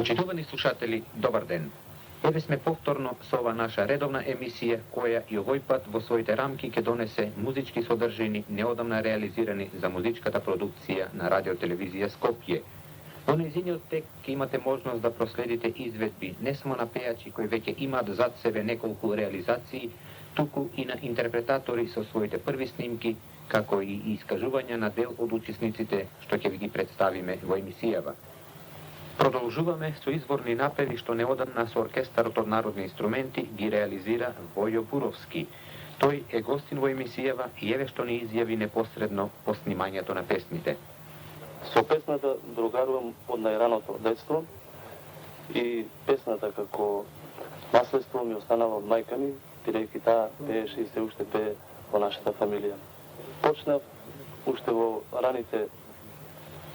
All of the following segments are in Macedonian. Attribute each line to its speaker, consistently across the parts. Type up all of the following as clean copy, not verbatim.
Speaker 1: Почитувани слушатели, добар ден. Еве сме повторно со ова наша редовна емисија, која и овој пат во своите рамки ќе донесе музички содржини неодамна реализирани за музичката продукција на радиотелевизија Скопје. Во нејзиниот тек ќе имате можност да проследите изведби не само на пејачи кои веќе имаат зад себе неколку реализации, туку и на интерпретатори со своите први снимки, како и искажувања на дел од учесниците што ќе ви ги представиме во емисијава. Продолжуваме со изворни напеви што неодамна со оркестарот од народни инструменти ги реализира Војо Буровски. Тој е гостин во емисијава и еве што ни изјави непосредно по снимањето на песните.
Speaker 2: Со песната другарувам од најраното детство и песната како наследство ми останала од мајка ми, бидејќи таа пееше и се уште пее во нашата фамилија. Почнав уште во раните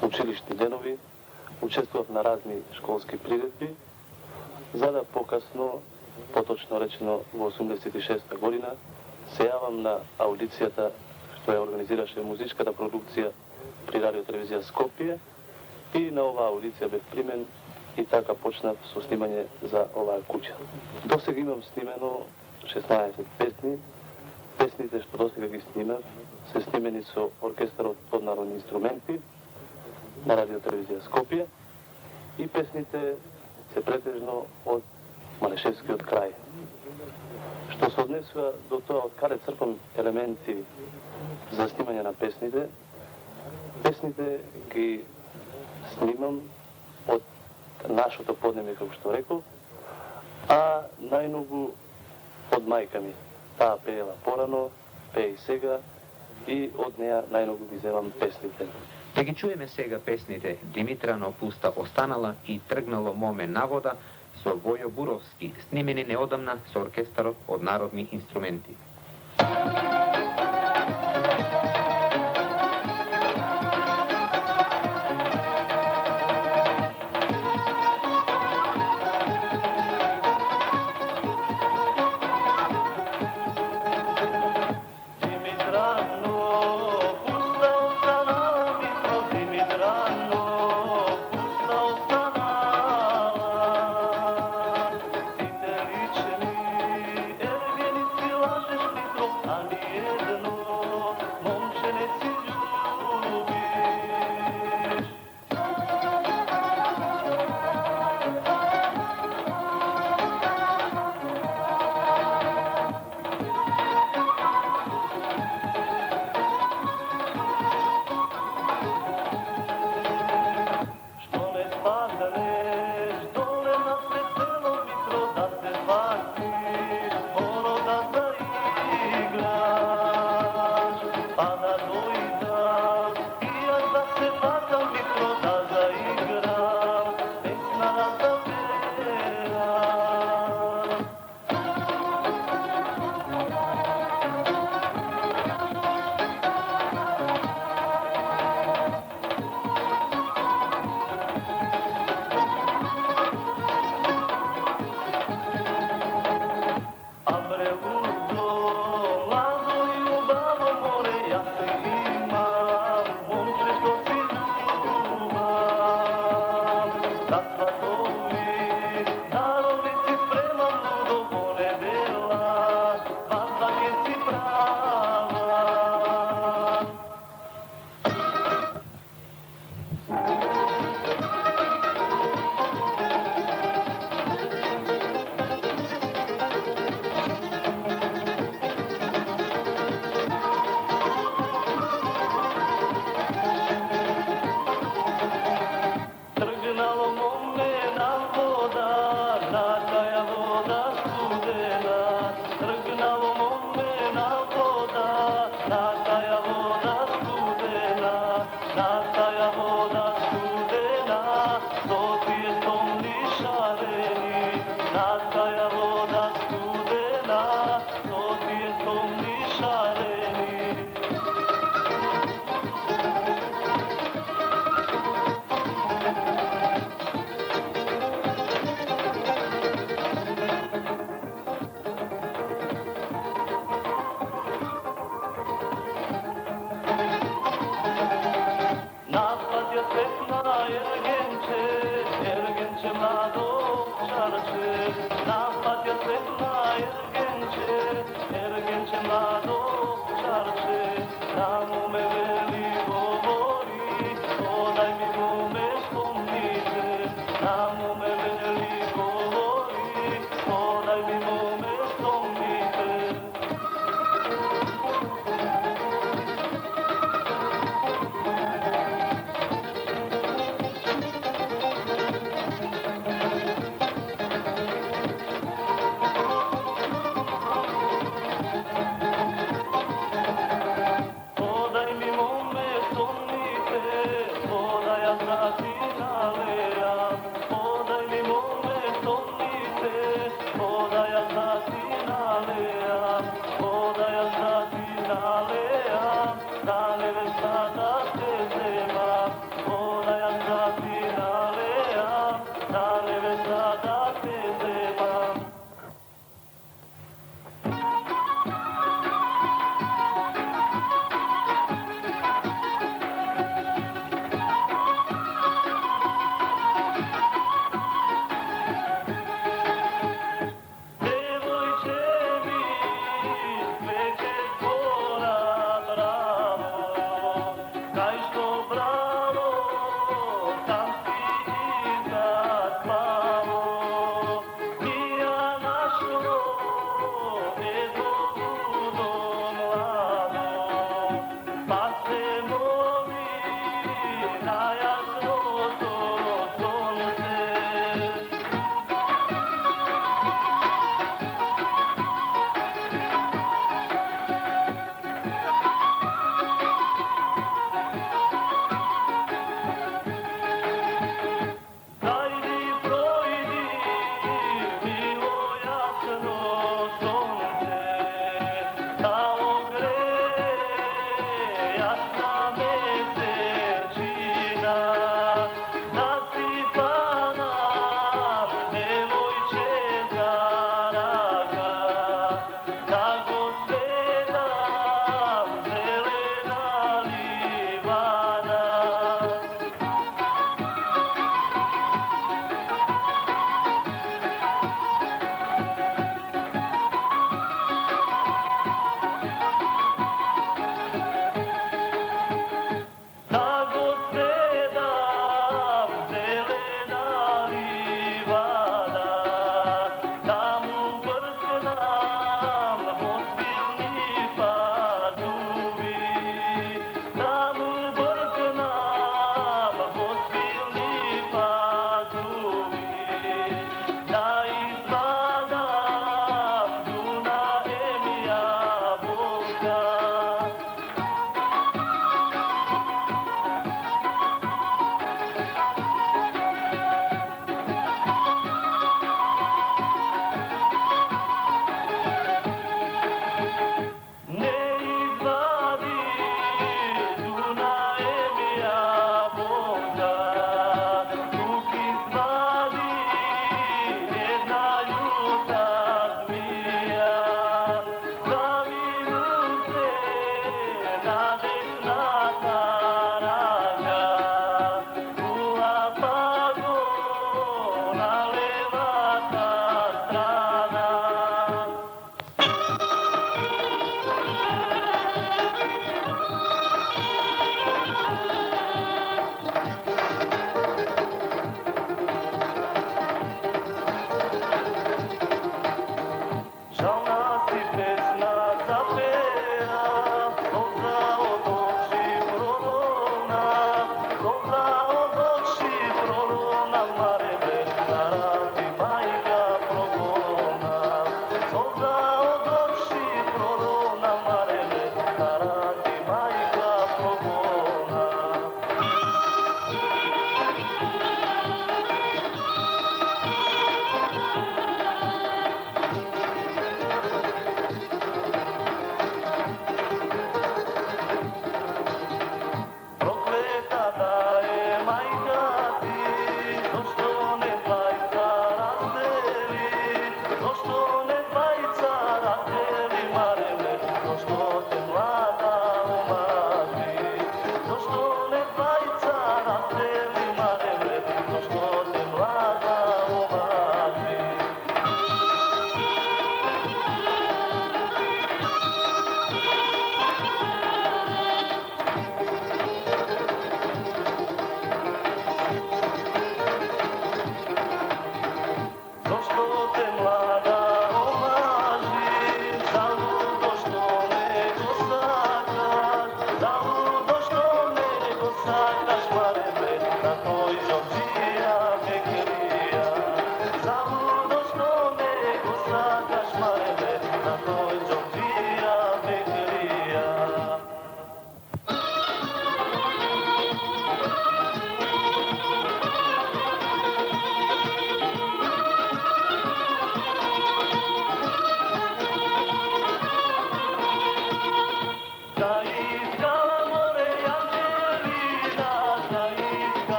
Speaker 2: училишни денови, учествував на разни школски приредби, за да покасно, поточно речено во 86 година, се јавам на аудицијата што ја организираше музичката продукција при радиотелевизија Скопје и на оваа аудиција бев примен и така почнав со снимање за оваа куќа. Досега имам снимено 16 песни. Песните што досега ги снимав се снимени со оркестарот од народни инструменти на радиотелевизија Скопје и песните се претежно од Малешевскиот крај. Што се однесува до тоа од каде црпам елементи за снимање на песните, песните ги снимам од нашото поднебје, како што реков, а најмногу од мајка ми. Таа пеела порано, пее и сега и од неа најмногу ги земам песните.
Speaker 1: Да ги чуеме сега песните Димитрано пуста останала и Тргнало моме на вода со Војо Буровски, снимени неодамна со оркестарот од народни инструменти.
Speaker 2: Ами
Speaker 3: Dobra